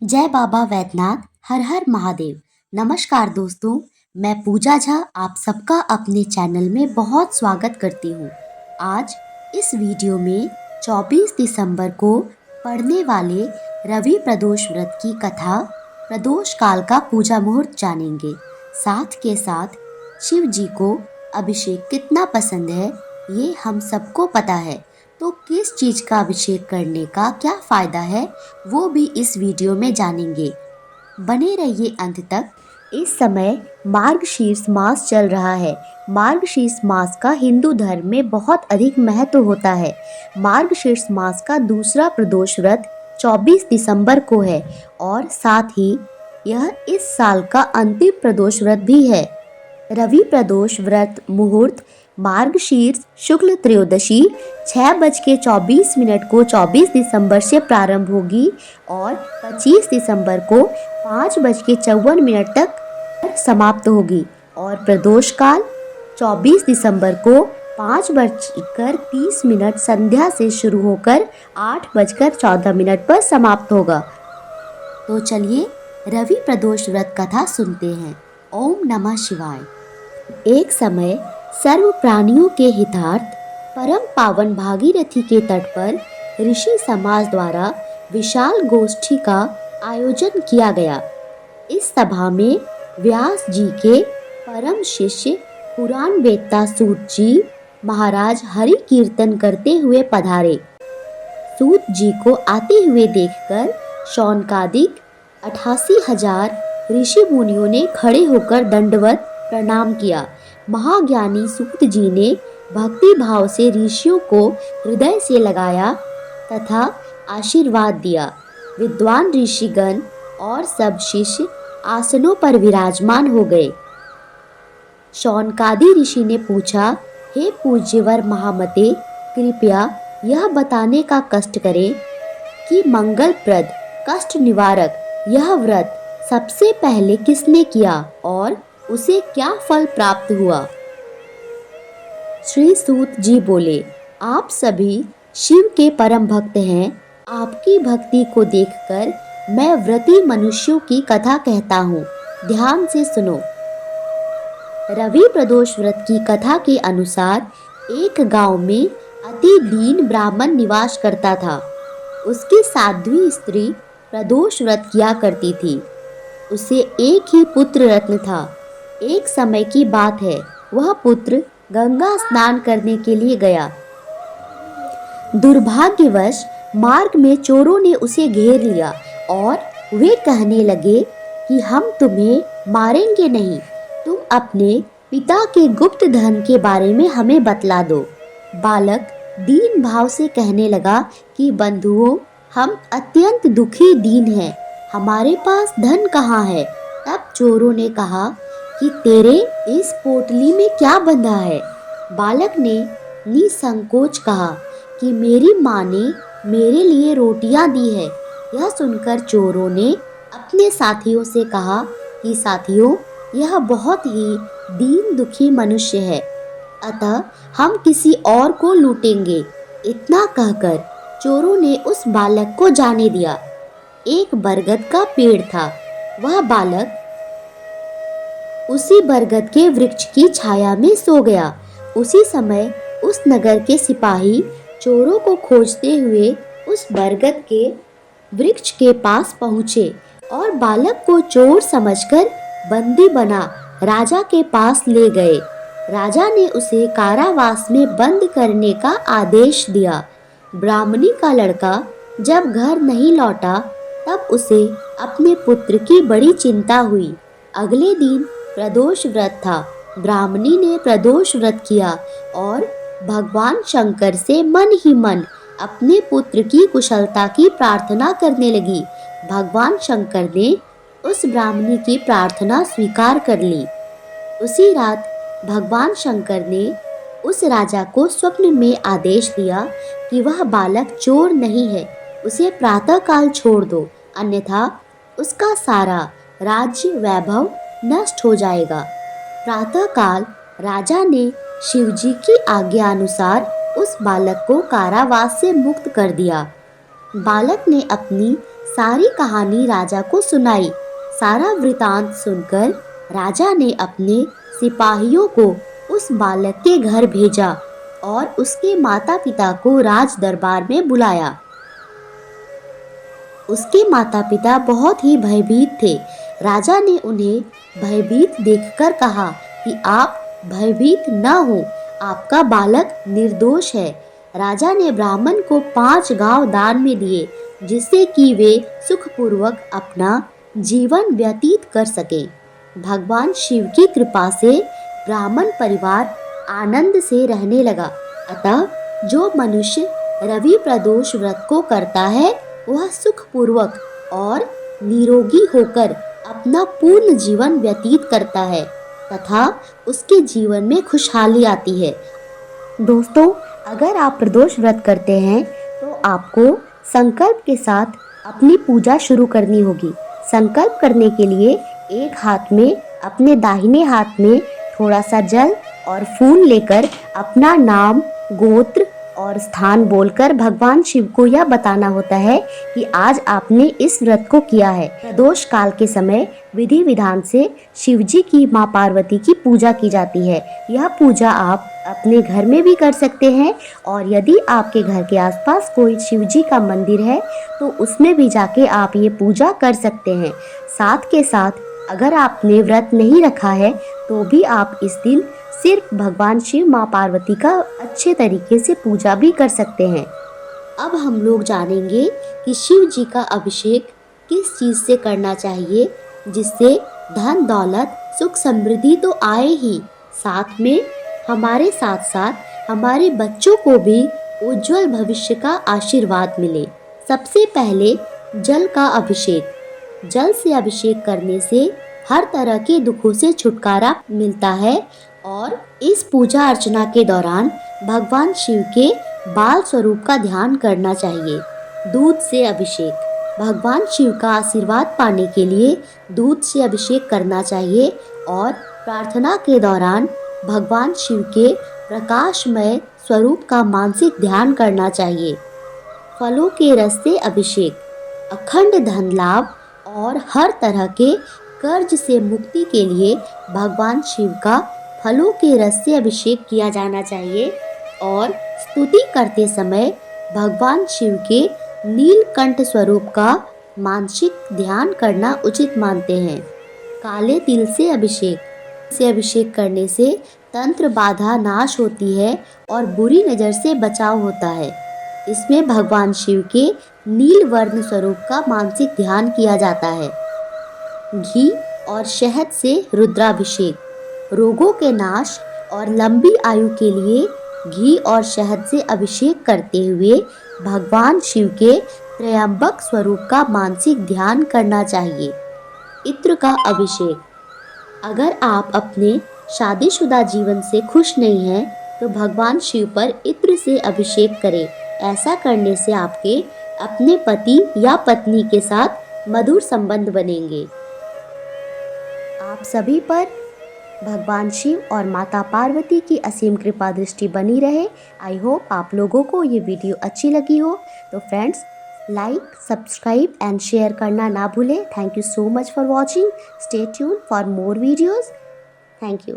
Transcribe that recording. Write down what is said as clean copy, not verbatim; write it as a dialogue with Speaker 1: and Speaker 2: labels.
Speaker 1: जय बाबा वैद्यनाथ। हर हर महादेव। नमस्कार दोस्तों, मैं पूजा झा आप सबका अपने चैनल में बहुत स्वागत करती हूँ। आज इस वीडियो में 24 दिसंबर को पड़ने वाले रवि प्रदोष व्रत की कथा, प्रदोष काल का पूजा मुहूर्त जानेंगे। साथ के साथ शिव जी को अभिषेक कितना पसंद है ये हम सबको पता है, तो किस चीज का अभिषेक करने का क्या फायदा है वो भी इस वीडियो में जानेंगे। बने रहिए अंत तक। इस समय मार्गशीर्ष मास चल रहा है। मार्गशीर्ष मास का हिंदू धर्म में बहुत अधिक महत्व होता है। मार्गशीर्ष मास का दूसरा प्रदोष व्रत 24 दिसंबर को है और साथ ही यह इस साल का अंतिम प्रदोष व्रत भी है। रवि प्रदोष व्रत मुहूर्त मार्गशीर्ष शुक्ल त्रयोदशी 6:24 को 24 दिसंबर से प्रारंभ होगी और 25 दिसंबर को 5:54 तक समाप्त होगी और प्रदोष काल 24 दिसंबर को 5:30 संध्या से शुरू होकर 8:14 पर समाप्त होगा। तो चलिए रवि प्रदोष व्रत कथा सुनते हैं। ओम नमः शिवाय। एक समय सर्व प्राणियों के हितार्थ परम पावन भागीरथी के तट पर ऋषि समाज द्वारा विशाल गोष्ठी का आयोजन किया गया। इस सभा में व्यास जी के परम शिष्य पुराण वेत्ता सूत जी महाराज हरि कीर्तन करते हुए पधारे। सूत जी को आते हुए देखकर शौनकादिक 88,000 ऋषि मुनियों ने खड़े होकर दंडवत प्रणाम किया। महाज्ञानी सूत जी ने भक्ति भाव से ऋषियों को हृदय से लगाया तथा आशीर्वाद दिया। विद्वान ऋषिगण और सब शिष्य आसनों पर विराजमान हो गए। शौनकादि ऋषि ने पूछा, हे पूज्यवर महामते, कृपया यह बताने का कष्ट करें कि मंगलप्रद कष्ट निवारक यह व्रत सबसे पहले किसने किया और उसे क्या फल प्राप्त हुआ। श्री सूत जी बोले, आप सभी शिव के परम भक्त हैं। आपकी भक्ति को देखकर मैं व्रती मनुष्यों की कथा कहता हूँ, ध्यान से सुनो। रवि प्रदोष व्रत की कथा के अनुसार एक गांव में अति दीन ब्राह्मण निवास करता था। उसकी साध्वी स्त्री प्रदोष व्रत किया करती थी। उसे एक ही पुत्र रत्न था। एक समय की बात है, वह पुत्र गंगा स्नान करने के लिए गया। दुर्भाग्यवश मार्ग में चोरों ने उसे घेर लिया और वे कहने लगे कि हम तुम्हें मारेंगे नहीं, तुम अपने पिता के गुप्त धन के बारे में हमें बतला दो। बालक दीन भाव से कहने लगा कि बंधुओं, हम अत्यंत दुखी दीन हैं, हमारे पास धन कहाँ है। तब चोरों ने कहा कि तेरे इस पोटली में क्या बंधा है। बालक ने निसंकोच कहा कि मेरी माँ ने मेरे लिए रोटियां दी है। यह सुनकर चोरों ने अपने साथियों से कहा कि साथियों, यह बहुत ही दीन दुखी मनुष्य है, अतः हम किसी और को लूटेंगे। इतना कहकर चोरों ने उस बालक को जाने दिया। एक बरगद का पेड़ था। वह बालक उसी बरगद के वृक्ष की छाया में सो गया। उसी समय उस नगर के सिपाही चोरों को खोजते हुए उस बरगद के वृक्ष के पास पहुँचे और बालक को चोर समझकर बंदी बना राजा के पास ले गए। राजा ने उसे कारावास में बंद करने का आदेश दिया। ब्राह्मणी का लड़का जब घर नहीं लौटा तब उसे अपने पुत्र की बड़ी चिंता हुई। अगले दिन प्रदोष व्रत था। ब्राह्मणी ने प्रदोष व्रत किया और भगवान शंकर से मन ही मन अपने पुत्र की कुशलता की प्रार्थना करने लगी। भगवान शंकर ने उस ब्राह्मणी की प्रार्थना स्वीकार कर ली। उसी रात भगवान शंकर ने उस राजा को स्वप्न में आदेश दिया कि वह बालक चोर नहीं है, उसे प्रातःकाल छोड़ दो, अन्यथा उसका सारा राज्य वैभव नष्ट हो जाएगा। प्रातःकाल राजा ने शिवजी की आज्ञा अनुसार उस बालक को कारावास से मुक्त कर दिया। बालक ने अपनी सारी कहानी राजा को सुनाई। सारा वृतांत सुनकर राजा ने अपने सिपाहियों को उस बालक के घर भेजा और उसके माता पिता को राज दरबार में बुलाया। उसके माता पिता बहुत ही भयभीत थे। राजा ने उन्हें भयभीत देखकर कहा कि आप भयभीत न हो, आपका बालक निर्दोष है। राजा ने ब्राह्मण को 5 गांव दान में दिए, जिससे कि वे सुखपूर्वक अपना जीवन व्यतीत कर सके। भगवान शिव की कृपा से ब्राह्मण परिवार आनंद से रहने लगा। अतः जो मनुष्य रवि प्रदोष व्रत को करता है वह सुखपूर्वक और निरोगी होकर अपना पूर्ण जीवन व्यतीत करता है तथा उसके जीवन में खुशहाली आती है। दोस्तों, अगर आप प्रदोष व्रत करते हैं तो आपको संकल्प के साथ अपनी पूजा शुरू करनी होगी। संकल्प करने के लिए एक हाथ में, अपने दाहिने हाथ में थोड़ा सा जल और फूल लेकर अपना नाम, गोत्र और स्थान बोलकर भगवान शिव को यह बताना होता है कि आज आपने इस व्रत को किया है। प्रदोष काल के समय विधि विधान से शिव जी की मां पार्वती की पूजा की जाती है। यह पूजा आप अपने घर में भी कर सकते हैं और यदि आपके घर के आसपास कोई शिव जी का मंदिर है तो उसमें भी जाके आप ये पूजा कर सकते हैं। साथ के साथ अगर आपने व्रत नहीं रखा है तो भी आप इस दिन सिर्फ भगवान शिव मां पार्वती का अच्छे तरीके से पूजा भी कर सकते हैं। अब हम लोग जानेंगे कि शिव जी का अभिषेक किस चीज से करना चाहिए जिससे धन दौलत सुख समृद्धि तो आए ही, साथ में हमारे साथ साथ हमारे बच्चों को भी उज्जवल भविष्य का आशीर्वाद मिले। सबसे पहले जल का अभिषेक। जल से अभिषेक करने से हर तरह के दुखों से छुटकारा मिलता है और इस पूजा अर्चना के दौरान भगवान शिव के बाल स्वरूप का ध्यान करना चाहिए। दूध से अभिषेक। भगवान शिव का आशीर्वाद पाने के लिए दूध से अभिषेक करना चाहिए और प्रार्थना के दौरान भगवान शिव के प्रकाशमय स्वरूप का मानसिक ध्यान करना चाहिए। फलों के रस से अभिषेक। अखंड धन लाभ और हर तरह के कर्ज से मुक्ति के लिए भगवान शिव का फलों के रस से अभिषेक किया जाना चाहिए और स्तुति करते समय भगवान शिव के नीलकंठ स्वरूप का मानसिक ध्यान करना उचित मानते हैं। काले तिल से अभिषेक करने से तंत्र बाधा नाश होती है और बुरी नज़र से बचाव होता है। इसमें भगवान शिव के नील वर्ण स्वरूप का मानसिक ध्यान किया जाता है। घी और शहद से रुद्राभिषेक। रोगों के नाश और लंबी आयु के लिए घी और शहद से अभिषेक करते हुए भगवान शिव के त्रयंबक स्वरूप का मानसिक ध्यान करना चाहिए। इत्र का अभिषेक। अगर आप अपने शादीशुदा जीवन से खुश नहीं हैं तो भगवान शिव पर इत्र से अभिषेक करें। ऐसा करने से आपके अपने पति या पत्नी के साथ मधुर संबंध बनेंगे। आप सभी पर भगवान शिव और माता पार्वती की असीम कृपा दृष्टि बनी रहे। आई होप आप लोगों को ये वीडियो अच्छी लगी हो। तो friends, like, subscribe and share करना ना भूलें। Thank you so much for watching. Stay tune for more videos. Thank you.